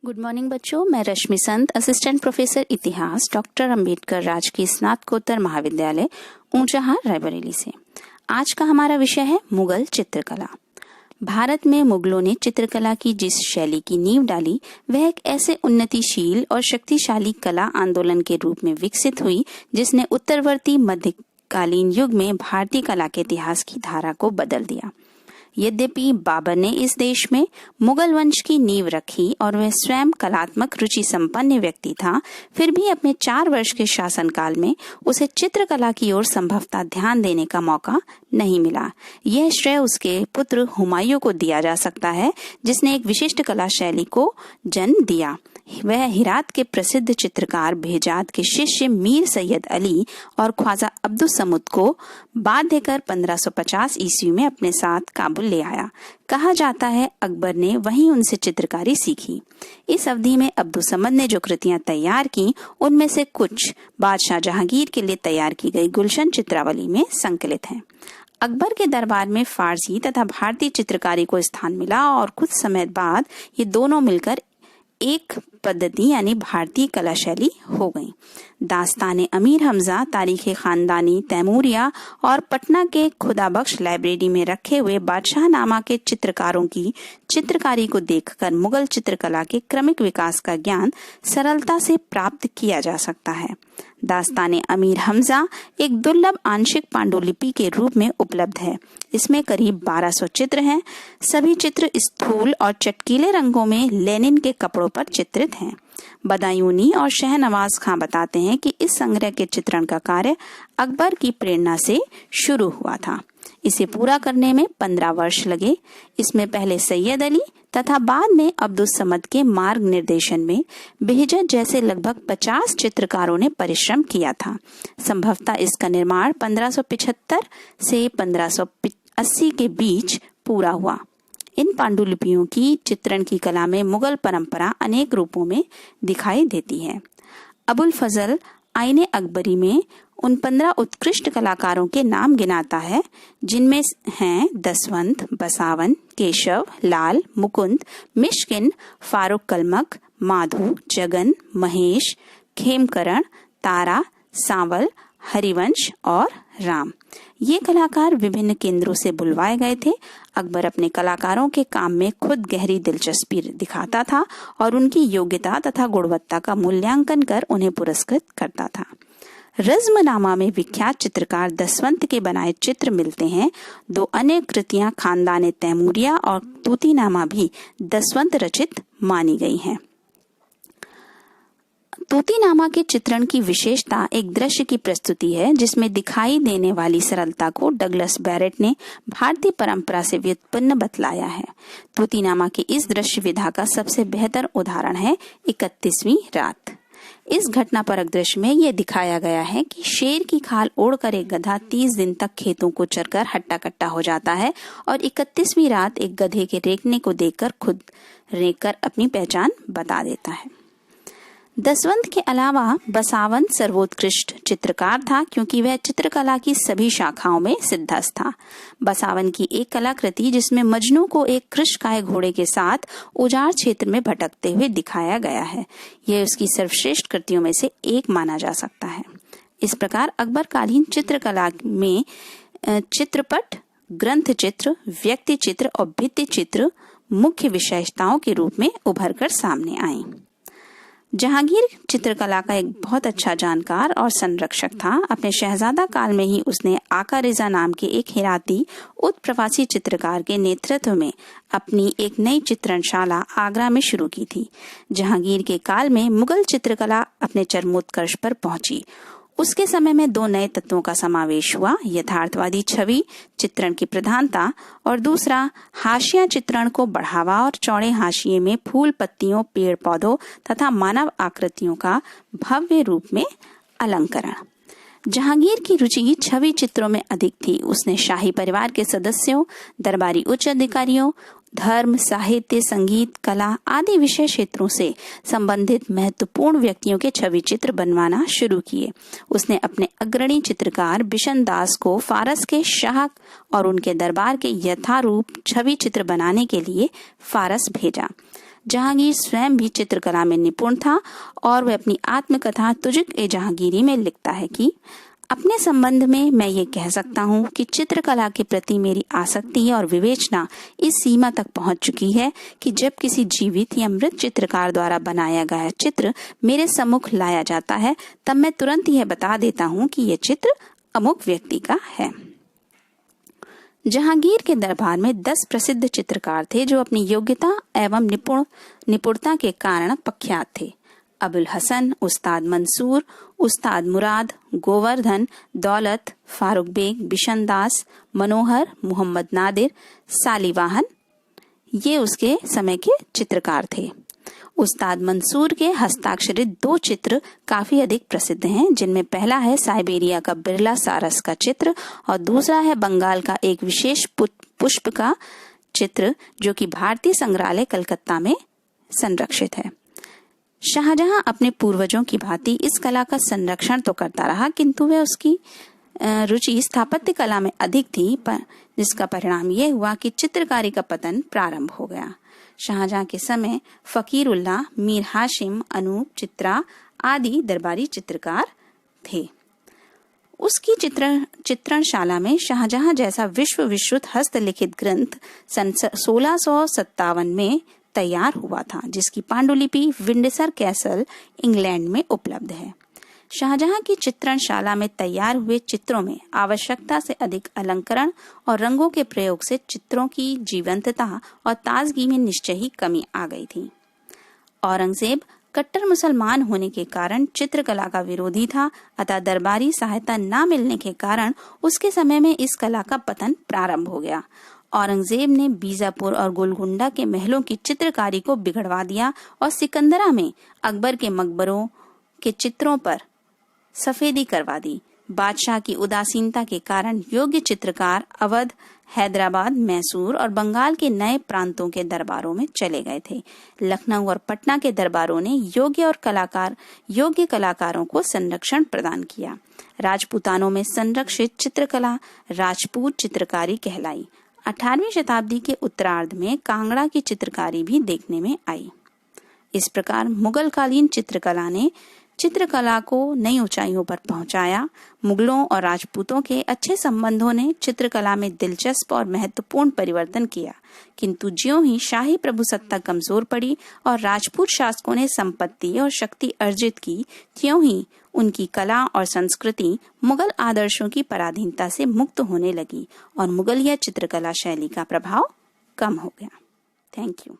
Good morning बच्चों, मैं रश्मि संत, assistant professor इतिहास, डॉक्टर अंबेडकर राजकीय स्नातकोत्तर महाविद्यालय ऊंचाहार रायबरेली से। आज का हमारा विषय है मुगल चित्रकला। भारत में मुगलों ने चित्रकला की जिस शैली की नींव डाली वह एक ऐसे उन्नतिशील और शक्तिशाली कला आंदोलन के रूप में विकसित हुई जिसने उत्तरवर्ती मध्यकालीन युग में भारतीय कला के इतिहास की धारा को बदल दिया। यद्यपि बाबर ने इस देश में मुगल वंश की नींव रखी और वह स्वयं कलात्मक रुचि संपन्न व्यक्ति था, फिर भी अपने 4 वर्ष के शासनकाल में उसे चित्रकला की ओर संभवतः ध्यान देने का मौका नहीं मिला। यह श्रेय उसके पुत्र हुमायूं को दिया जा सकता है, जिसने एक विशिष्ट कला शैली को जन्म दिया। वह हिरात के प्रसिद्ध चित्रकार बेहजाद के शिष्य मीर सैयद अली और ख्वाजा अब्दुल समद को बाध्य कर 1550 ईस्वी में अपने साथ काबुल ले आया। कहा जाता है अकबर ने वहीं उनसे चित्रकारी सीखी। इस अवधि में अब्दुल समद ने जो कृतियां तैयार की उनमें से कुछ बादशाह जहांगीर के लिए तैयार की गई गुलशन चित्रावली में संकलित हैं। अकबर के दरबार में फारसी तथा भारतीय चित्रकारी को स्थान मिला और कुछ समय बाद ये दोनों मिलकर एक पद्धति यानी भारतीय कला शैली हो गई। दास्तान अमीर हमजा, तारीख खानदानी तैमूरिया और पटना के खुदाबख्श लाइब्रेरी में रखे हुए बादशाहनामा के चित्रकारों की चित्रकारी को देखकर मुगल चित्रकला के क्रमिक विकास का ज्ञान सरलता से प्राप्त किया जा सकता है। दास्तान अमीर हमजा एक दुर्लभ आंशिक पांडुलिपि के रूप में उपलब्ध है। इसमें करीब 1200 चित्र हैं। सभी चित्र स्थूल और चटकीले रंगों में लेनिन के कपड़ों पर चित्रित हैं। बदायूनी और शहनवाज खां बताते हैं कि इस संग्रह के चित्रण का कार्य अकबर की प्रेरणा से शुरू हुआ था। इसे पूरा करने में 15 वर्ष लगे। इसमें पहले सैयद अली तथा बाद में अब्दुल समद के मार्ग निर्देशन में बेहजत जैसे लगभग 50 चित्रकारों ने परिश्रम किया था। संभवतः इसका निर्माण 1575 से 1580 के बीच पूरा हुआ। इन पांडुलिपियों की चित्रण की कला में मुगल परंपरा अनेक रूपों में दिखाई देती है। अबुल फजल आईने अकबरी में उन 15 उत्कृष्ट कलाकारों के नाम गिनाता है, जिनमें हैं दसवंत, बसावन, केशव, लाल, मुकुंद, मिश्किन, फारूक कलमक, माधु, जगन, महेश, खेमकरण, तारा, सांवल, हरिवंश और राम। ये कलाकार विभिन्न केंद्रों से बुलवाए गए थे। अकबर अपने कलाकारों के काम में खुद गहरी दिलचस्पी दिखाता था और उनकी योग्यता तथा गुणवत्ता का मूल्यांकन कर उन्हें पुरस्कृत करता था। रज़्मनामा में विख्यात चित्रकार दसवंत के बनाए चित्र मिलते हैं। 2 अन्य कृतियां खानदान तैमूरिया और तूतीनामा भी दसवंत रचित मानी गई हैं। तूतीनामा के चित्रण की विशेषता एक दृश्य की प्रस्तुति है, जिसमें दिखाई देने वाली सरलता को डगलस बैरेट ने भारतीय परंपरा से व्युत्पन्न बतलाया है। तूतीनामा की इस दृश्य विधा का सबसे बेहतर उदाहरण है 31वीं रात। इस घटना परक दृश्य में यह दिखाया गया है कि शेर की खाल ओढ़कर एक गधा 30 दिन तक खेतों को चरकर हट्टा कट्टा हो जाता है और 31वीं रात एक गधे के रेंकने को देखकर खुद रेंककर अपनी पहचान बता देता है। दसवंत के अलावा बसावन सर्वोत्कृष्ट चित्रकार था, क्योंकि वह चित्रकला की सभी शाखाओं में सिद्धस्त था। बसावन की एक कलाकृति जिसमें मजनू को एक कृष्णकाय घोड़े के साथ उजाड़ क्षेत्र में भटकते हुए दिखाया गया है, यह उसकी सर्वश्रेष्ठ कृतियों में से एक माना जा सकता है। इस प्रकार अकबरकालीन चित्रकला में चित्रपट, ग्रंथ चित्र, व्यक्ति चित्र और भित्ति चित्र मुख्य विशेषताओं के रूप में उभर कर सामने आए। जहांगीर चित्रकला का एक बहुत अच्छा जानकार और संरक्षक था। अपने शहजादा काल में ही उसने आका रिजा नाम के एक हिराती उत्प्रवासी चित्रकार के नेतृत्व में अपनी एक नई चित्रणशाला आगरा में शुरू की थी। जहांगीर के काल में मुगल चित्रकला अपने चरमोत्कर्ष पर पहुंची। उसके समय में 2 नए तत्वों का समावेश हुआ, यथार्थवादी छवि चित्रण की प्रधानता और दूसरा हाशिया चित्रण को बढ़ावा और चौड़े हाशिए में फूल, पत्तियों, पेड़ पौधों तथा मानव आकृतियों का भव्य रूप में अलंकरण। जहांगीर की रुचि छवि चित्रों में अधिक थी। उसने शाही परिवार के सदस्यों, दरबारी उच्च अधिकारियों, धर्म, साहित्य, संगीत, कला आदि विषय क्षेत्रों से संबंधित महत्वपूर्ण व्यक्तियों के छवि चित्र बनवाना शुरू किए। उसने अपने अग्रणी चित्रकार बिशन दास को फारस के शाह और उनके दरबार के यथारूप छवि चित्र बनाने के लिए फारस भेजा। जहांगीर स्वयं भी चित्रकला में निपुण था और वह अपनी आत्मकथा तुजुक-ए-जहांगीरी में लिखता है कि अपने संबंध में मैं ये कह सकता हूँ कि चित्रकला के प्रति मेरी आसक्ति और विवेचना इस सीमा तक पहुँच चुकी है कि जब किसी जीवित या मृत चित्रकार द्वारा बनाया गया चित्र मेरे सम्मुख लाया जाता है तब मैं तुरंत यह बता देता हूँ कि यह चित्र अमुक व्यक्ति का है। जहांगीर के दरबार में 10 प्रसिद्ध चित्रकार थे जो अपनी योग्यता एवं निपुणता के कारण प्रख्यात थे। अबुल हसन, उस्ताद मंसूर, उस्ताद मुराद, गोवर्धन, दौलत, फारूक बेग, बिशन दास, मनोहर, मोहम्मद नादिर, सालीवाहन, ये उसके समय के चित्रकार थे। उस्ताद मंसूर के हस्ताक्षरित 2 चित्र काफी अधिक प्रसिद्ध हैं, जिनमें पहला है साइबेरिया का बिरला सारस का चित्र और दूसरा है बंगाल का एक विशेष पुष्प का चित्र जो कि भारतीय संग्रहालय कलकत्ता में संरक्षित है। शाहजहां अपने पूर्वजों की भांति इस कला का संरक्षण तो करता रहा, किंतु वह उसकी रुचि स्थापत्य कला में अधिक थी, जिसका परिणाम यह हुआ कि चित्रकारी का पतन प्रारंभ हो गया। शाहजहां के समय फकीरुल्लाह, मीर हाशिम, अनूप, चित्रा आदि दरबारी चित्रकार थे। उसकी चित्रणशाला में शाहजहां जैसा विश्व विश्रुत हस्तलिखित ग्रंथ सन 1657 में तैयार हुआ था, जिसकी पांडुलिपि विंडसर कैसल इंग्लैंड में उपलब्ध है। शाहजहां की चित्रणशाला में तैयार हुए चित्रों में आवश्यकता से अधिक अलंकरण और रंगों के प्रयोग से चित्रों की जीवंतता और ताजगी में निश्चय ही कमी आ गई थी। औरंगजेब कट्टर मुसलमान होने के कारण चित्रकला का विरोधी था, अतः दरबारी सहायता न मिलने के कारण उसके समय में इस कला का पतन प्रारंभ हो गया। औरंगजेब ने बीजापुर और गोलकुंडा के महलों की चित्रकारी को बिगड़वा दिया और सिकंदरा में अकबर के मकबरों के चित्रों पर सफेदी करवा दी। बादशाह की उदासीनता के कारण योग्य चित्रकार अवध, हैदराबाद, मैसूर और बंगाल के नए प्रांतों के दरबारों में चले गए थे। लखनऊ और पटना के दरबारों ने योग्य कलाकारों को संरक्षण प्रदान किया। राजपूतानों में संरक्षित चित्रकला राजपूत चित्रकारी कहलाई। 18वीं शताब्दी के उत्तरार्ध में कांगड़ा की चित्रकारी भी देखने में आई। इस प्रकार मुगल कालीन चित्रकला ने चित्रकला को नई ऊंचाइयों पर पहुंचाया। मुगलों और राजपूतों के अच्छे संबंधों ने चित्रकला में दिलचस्प और महत्वपूर्ण परिवर्तन किया, किंतु ज्यों ही शाही प्रभुसत्ता कमजोर पड़ी और राजपूत शासकों ने संपत्ति और शक्ति अर्जित की, त्यों ही उनकी कला और संस्कृति मुगल आदर्शों की पराधीनता से मुक्त होने लगी और मुगलिया चित्रकला शैली का प्रभाव कम हो गया। Thank you.